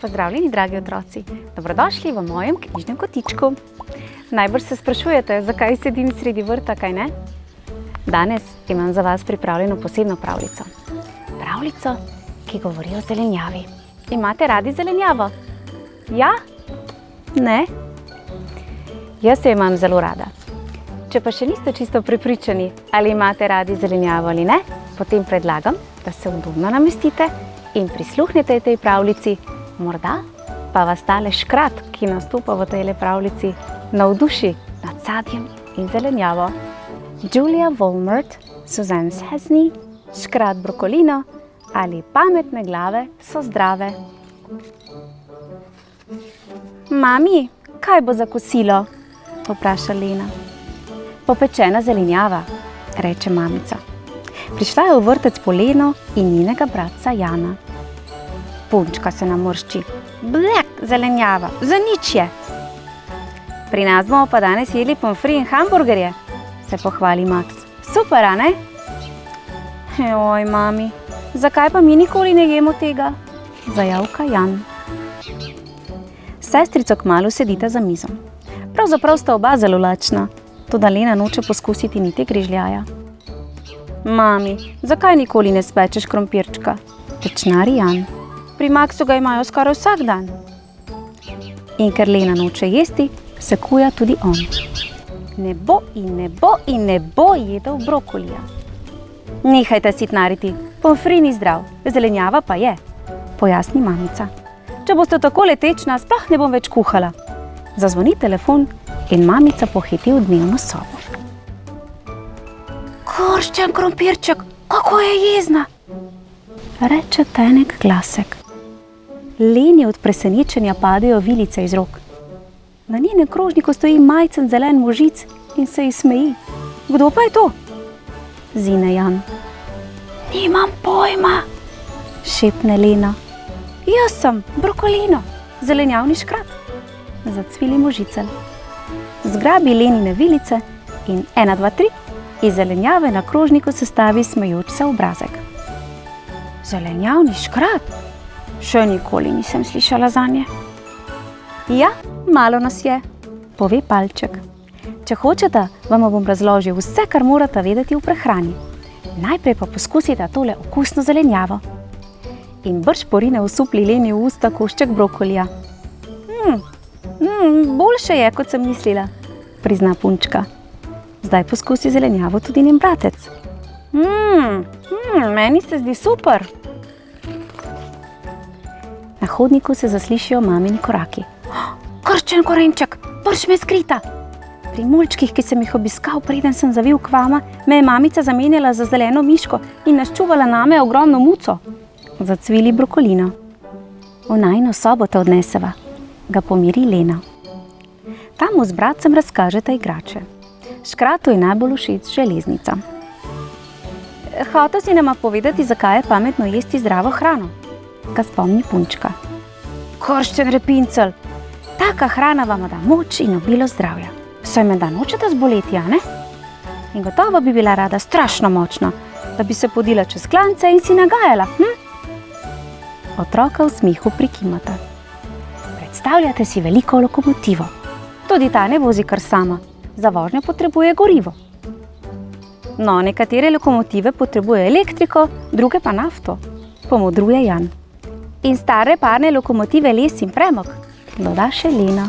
Pozdravljeni, dragi otroci! Dobrodošli v mojem knjižnem kotičku. Najbrž se sprašujete, zakaj sedim sredi vrta, kaj ne? Danes imam za vas pripravljeno posebno pravljico. Pravljico, ki govori o zelenjavi. Imate radi zelenjavo? Ja? Ne? Jaz jo imam zelo rada. Če pa še niste čisto prepričani, ali imate radi zelenjavo ali ne, potem predlagam, da se udobno namestite in prisluhnete tej pravljici. Morda pa vas tale škrat, ki nastopa v tej pravljici, navduši nad sadjem in zelenjavo. Julia Vollmert, Suzanne Szczesny, škrat brokolino ali pametne glave so zdrave. Mami, kaj bo za kosilo? Vpraša Lena. Popečena zelenjava, reče mamica. Prišla je v vrtec po Leno in njenega bratca Jana. Punčka se namršči. Blek, zelenjava, za nič je. Pri nas bomo pa danes jedli pomfri in hamburgerje, se pohvali Max. Super, a ne? Oj, mami, zakaj pa mi nikoli ne jemo tega? Zajavka Jan. S sestrico kmalu sedita za mizo. Pravzaprav sta oba zelo lačna, toda Lena noče poskusiti niti grižljaja. Mami, zakaj nikoli ne spečeš krompirčka? Tečnari Jan. Pri Maxu ga imajo skoraj vsak dan. In ker Lena noče jesti, se kuja tudi on. Ne bo in ne bo in ne bo jedel brokolija. Nehajte sitnariti, pomfri ni zdrav, zelenjava pa je, pojasni mamica. Če boste tako letečna, sploh ne bom več kuhala. Zazvoni telefon in mamica pohiti v dnevno sobo. Korščen krompirček, kako je jezna, reče tenek glasek. Leni od presenečenja padejo vilice iz rok. Na njenem krožniku stoji majcen zelen možic in se ji smeji. Kdo pa je to? Zine Jan. Nimam pojma, šepne Lena. Jaz sem, brokolino, zelenjavni škrat. Zacvili možicelj. Zgrabi Lenine vilice in 1, 2, 3 iz zelenjave na krožniku sestavi smejoč se obrazek. Zelenjavni škrat? Še nikoli nisem slišala zanje. Ja, malo nas je, pove palček. Če hočete, vam bom razložil vse, kar morate vedeti v prehrani. Najprej pa poskusite tole okusno zelenjavo. In brž porine osupli Leni v usta košček brokolija. Boljše je, kot sem mislila, prizna punčka. Zdaj poskusi zelenjavo tudi njen bratec. Meni se zdi super. Na hodniku se zaslišijo mamini koraki. Krščen korenček, brž me skrita. Pri mulčkih, ki sem jih obiskal, preden sem zavil k vama, me je mamica zamenjala za zeleno miško in naščuvala name ogromno muco. Zacvili brokolino. V najino sobo te odneseva, ga pomiri Lena. Tam mu z bratcem razkažeta igrače. Škratu je najbolj všeč železnica. Hotel si nama povedati, zakaj je pametno jesti zdravo hrano, ga spomni punčka. Korščen repincelj, taka hrana vama da moč in obilo zdravja. Saj me da nočete zboleti, a ne? In gotovo bi bila rada strašno močna, da bi se podila čez klance in si nagajala, Otroka v smehu prikimata. Predstavljate si veliko lokomotivo. Tudi ta ne vozi kar sama, za vožnjo potrebuje gorivo. No, nekatere lokomotive potrebujejo elektriko, druge pa nafto, pomodruje Jan. In stare parne lokomotive les in premog, doda še Lena.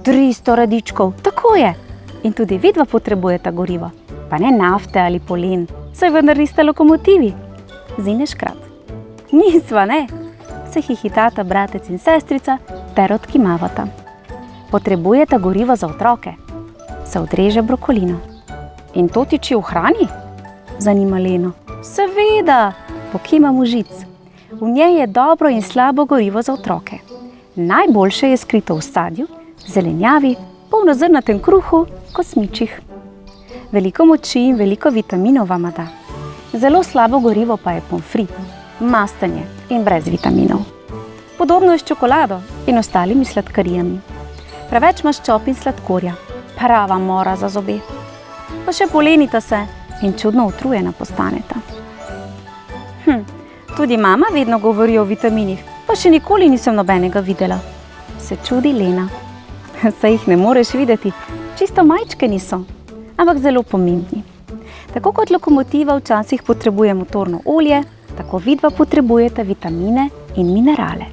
300 radičkov, tako je. In tudi vidva potrebujeta gorivo, pa ne nafte ali polen, saj vendar niste lokomotivi, zine škrat. Nisva, ne, se hihitata bratec in sestrica ter odkimavata. Potrebujeta gorivo za otroke, se odreže brokolino. In to tiči v hrani? Zanima Leno. Seveda, pokima možic. V njej je dobro in slabo gorivo za otroke. Najboljše je skrito v sadju, zelenjavi, polnozrnatem kruhu, kosmičih. Veliko moči in veliko vitaminov vama da. Zelo slabo gorivo pa je pomfri. masten je in brez vitaminov. Podobno je s čokolado in ostalimi sladkarijami. Preveč maščob in sladkorja, prava mora za zobe. Pa še polenita se in čudno utrujena postaneta. Tudi mama vedno govori o vitaminih, pa še nikoli nisem nobenega videla. Se čudi Lena. Saj jih ne moreš videti, čisto majčke niso, ampak zelo pomembni. Tako kot lokomotiva včasih potrebuje motorno olje, tako vidva potrebujete vitamine in minerale.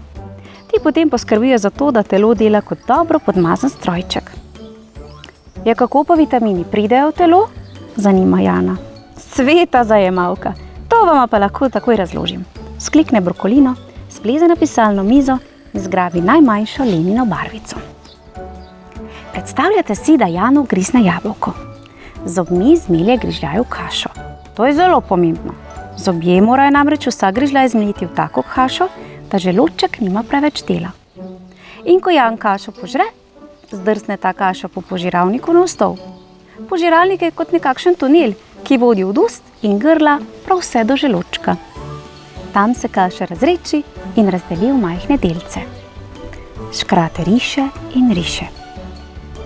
Ti potem poskrbijo za to, da telo dela kot dobro podmazan strojček. Ja, kako pa vitamini pridejo v telo? Zanima Jana. Sveta zajemalka, to vama pa lahko takoj razložim. Sklikne Brokolino, spleze na pisalno mizo in zgrabi najmanjšo Lenino barvico. Predstavljate si, da Janu grizne jabolko. Zobmi zmelje grižljajo kašo. To je zelo pomembno. Zobje morajo namreč vsak grižljaj zmleti v tako kašo, da želodček nima preveč dela. In ko Jan kašo požre, zdrsne ta kaša po požiralniku navzdol. Požiralnik je kot nekakšen tunel, ki vodi od ust in grla prav vse do želodčka. Tam se kaša razreči in razdeli v majhne delce. Škrat riše in riše.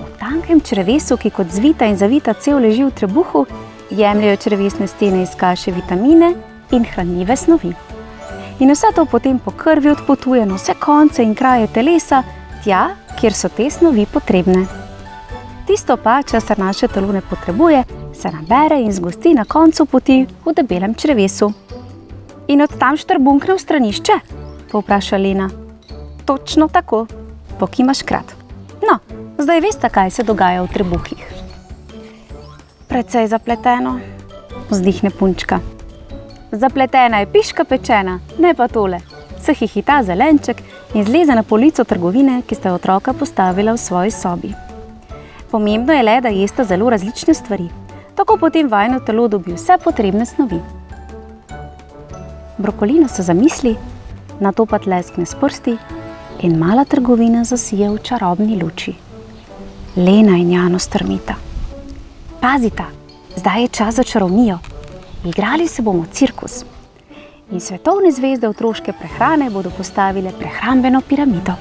V tankem črevesu, ki kot zvita in zavita cev leži v trebuhu, jemljajo črevesne stene iz kaše vitamine in hranljive snovi. In vse to potem po krvi odpotuje na vse konce in kraje telesa, tja, kjer so te snovi potrebne. Tisto pa, česar naše telo ne potrebuje, se nabere in zgosti na koncu poti v debelem črevesu. In od tam štrbunkne v stranišče? Povpraša Lena. Točno tako, pokima Škrat. No, zdaj veste, kaj se dogaja v trebuhih. Precej zapleteno, vzdihne punčka. Zapletena je piška pečena, ne pa tole. Se hihita zelenček in zleze na polico trgovine, ki sta otroka postavila v svoji sobi. Pomembno je le, da jesta zelo različne stvari. Tako potem vajino telo dobi vse potrebne snovi. Brokolina se zamisli, nato pa tleskne s prsti in mala trgovina zasije v čarobni luči. Lena in Jano strmita. Pazita, zdaj je čas za čarovnijo. Igrali se bomo cirkus. In svetovne zvezde otroške prehrane bodo postavile prehrambeno piramido.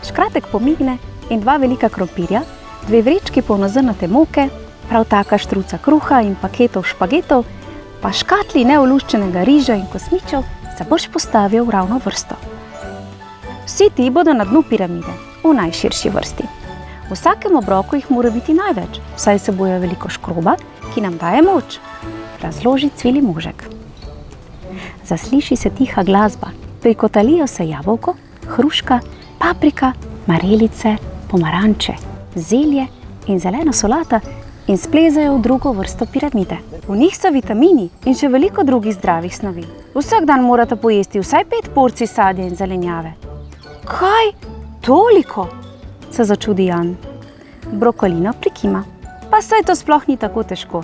Škratek pomigne in 2 velika krompirja, 2 vrečki polnozrnate moke, prav taka štruca kruha in paketov špagetov, pa škatli neoluščenega riža in kosmičev se boš postavijo v ravno vrsto. Vsi ti bodo na dnu piramide, v najširši vrsti. V vsakem obroku jih mora biti največ, saj se bojo veliko škroba, ki nam daje moč. Razloži Cvili možek. Zasliši se tiha glasba, prikotalijo se jabolko, hruška, paprika, marelice, pomaranče, zelje in zelena solata in splezajo v drugo vrsto piramide. V njih so vitamini in še veliko drugih zdravih snovi. Vsak dan morate pojesti vsaj 5 porcij sadja in zelenjave. Kaj? Toliko? Se začudi Jan. Brokolina prikima. Pa saj to sploh ni tako težko.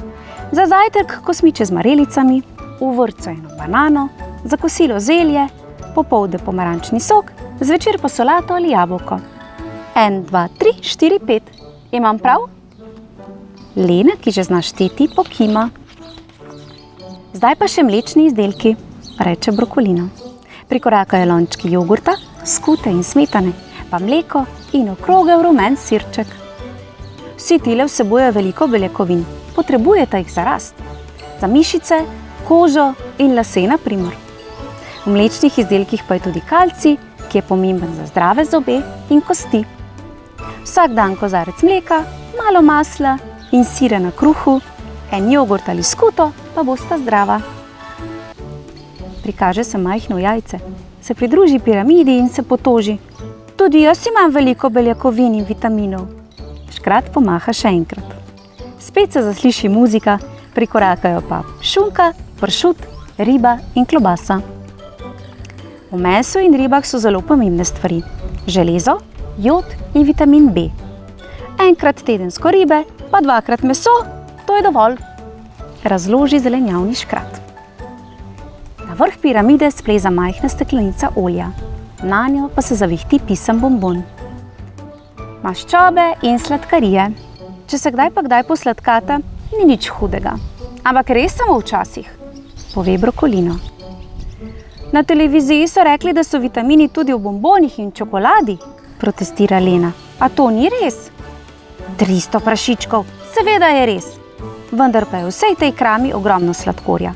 Za zajtrk kosmiče z marelicami, v vrtcu eno banano, za kosilo zelje, popoldne pomarančni sok, zvečer pa solato ali jabolko. 1, 2, 3, 4, 5. Imam prav? Lena, ki že zna šteti, pokima. Zdaj pa še mlečni izdelki, reče Brokolina. Prikorakajo lončki jogurta, skute in smetane, pa mleko in okrogel rumen sirček. Vsi tile vsebojo veliko beljakovin, potrebujete jih za rast, za mišice, kožo in lase na primer. V mlečnih izdelkih pa je tudi kalcij, ki je pomemben za zdrave zobe in kosti. Vsak dan kozarec mleka, malo masla in sira na kruhu, en jogurt ali skuto, pa bosta zdrava. Prikaže se majhno jajce, se pridruži piramidi in se potoži. Tudi jaz imam veliko beljakovin in vitaminov. Škrat pomaha še enkrat. Spet se zasliši muzika, prikorakajo pa šunka, pršut, riba in klobasa. V mesu in ribah so zelo pomembne stvari. Železo, jod in vitamin B. Enkrat tedensko ribe, pa 2-krat meso, to je dovolj. Razloži zelenjavni Škrat. Na vrh piramide spleza majhna steklenica olja. Nanjo pa se zavihti pisan bonbon. Maščobe in sladkarije. Če se kdaj pa kdaj posladkata, ni nič hudega. Ampak res samo včasih, pove Brokolina. Na televiziji so rekli, da so vitamini tudi v bombonih in čokoladi, protestira Lena. A to ni res? 300 prašičkov, seveda je res. Vendar pa je v vsej tej krami ogromno sladkorja.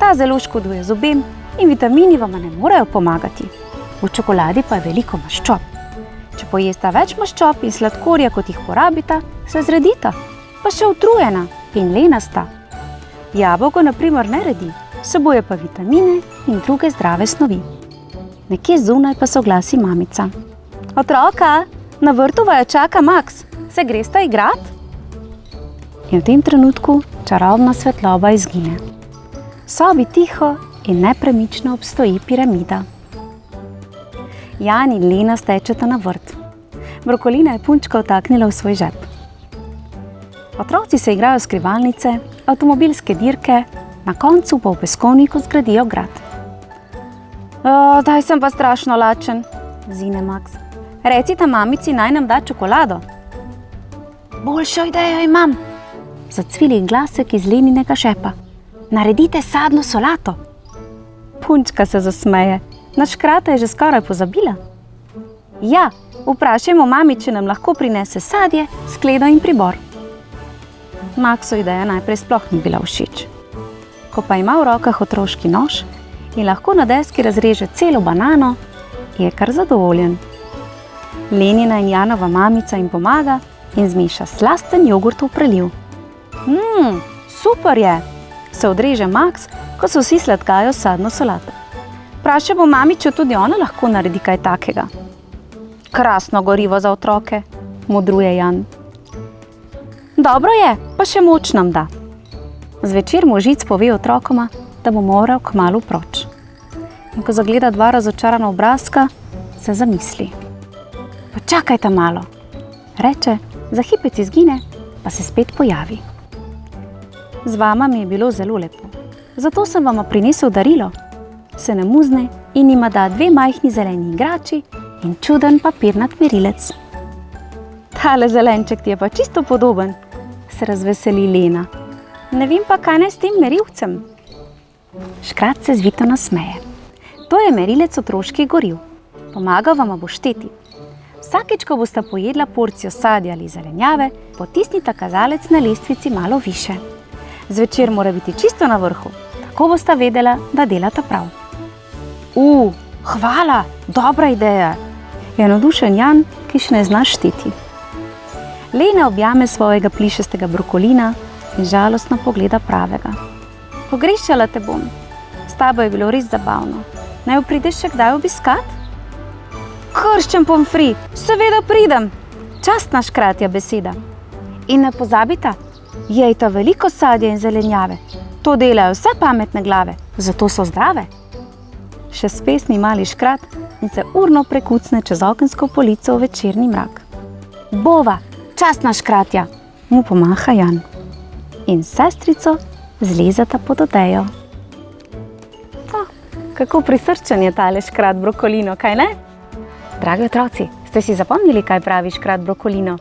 Ta zelo škoduje zobem in vitamini vam ne morejo pomagati. V čokoladi pa je veliko maščob. Če pojesta več maščob in sladkorja, kot jih porabita, se zredita, pa še utrujena in lenasta. Jabolko na primer ne redi, vsebuje pa vitamine in druge zdrave snovi. Nekje zunaj pa se oglasi mamica. Otroka, na vrtu vaju čaka Max, se gresta igrat? In v tem trenutku čarobna svetloba izgine. V sobi tiho in nepremično obstoji piramida. Jan in Lena stečeta na vrt. Brokolina je punčka vtaknila v svoj žep. Otroci se igrajo skrivalnice, avtomobilske dirke, na koncu pa v peskovniku zgradijo grad. Daj sem pa strašno lačen, zine Max. Recita mamici, naj nam da čokolado. Boljšo idejo imam, zacvili glasek iz Leninega žepa. Naredite sadno solato. Punčka se zasmeje. Na škrata je že skoraj pozabila. Ja, vprašajmo mami, če nam lahko prinese sadje, skledo in pribor. Maxu ideja najprej sploh ni bila všeč. Ko pa ima v rokah otroški nož in lahko na deski razreže celo banano, je kar zadovoljen. Lenina in Janova mamica jim pomaga in zmeša slasten jogurtov preliv. Super je, se odreže Max, ko se vsi sladkajo sadno solato. Vprašaj bo mami, če tudi ona lahko naredi kaj takega. Krasno gorivo za otroke, modruje Jan. Dobro je, pa še moč nam da. Zvečer možic pove otrokoma, da bo moral kmalu proč. In ko zagleda dva razočarana obrazka, se zamisli. Počakajta malo, reče, za hipec izgine, pa se spet pojavi. Z vama mi je bilo zelo lepo, zato sem vama prinesel darilo. Se ne muzne in ima da 2 majhni zeleni igrači in čuden papirnat merilec. Tale zelenček ti je pa čisto podoben, se razveseli Lena. Ne vem pa, kaj naj s tem merilcem. Škrat se zvito nasmeje. To je merilec otroških goriv. Pomagal vama bo šteti. Vsakič, ko bosta pojedla porcijo sadja ali zelenjave, potisnita kazalec na lestvici malo više. Zvečer mora biti čisto na vrhu, tako bosta vedela, da delata prav. Hvala, dobra ideja, je navdušen Jan, ki še ne zna šteti. Lena objame svojega plišastega brokolina in žalostno pogleda pravega. Pogrešala te bom, s tabo je bilo res zabavno. Naj prideš še kdaj obiskat? Krščen pomfri, seveda pridem, častna škratja beseda. In ne pozabita, jejta veliko sadja in zelenjave, to delajo vse pametne glave, zato so zdrave. Še spesni mali škrat in se urno prekucne čez okensko polico v večerni mrak. Bova, častna škratja, mu pomaha Jan. In sestrico zlezata pod odejo. Kako prisrčen je tale škrat brokolino, kaj ne? Dragi otroci, ste si zapomnili, kaj pravi škrat brokolino?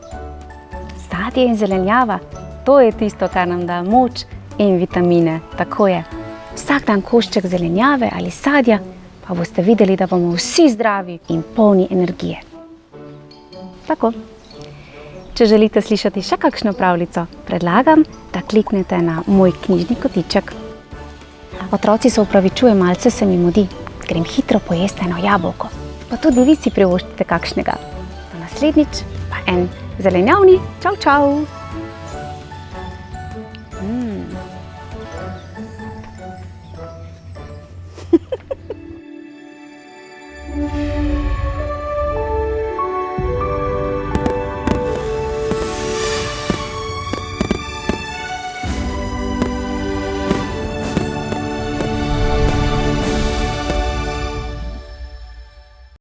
Sadje in zelenjava, to je tisto, kar nam da moč in vitamine, tako je. Vsak dan košček zelenjave ali sadja, pa boste videli, da bomo vsi zdravi in polni energije. Tako. Če želite slišati še kakšno pravljico, predlagam, da kliknete na moj knjižni kotiček. Otroci se opravičuje, malce se mi mudi. Grem hitro pojesti eno jabolko. Pa tudi vi si privoščite kakšnega. Do naslednjič pa en zelenjavni. Čau, čau!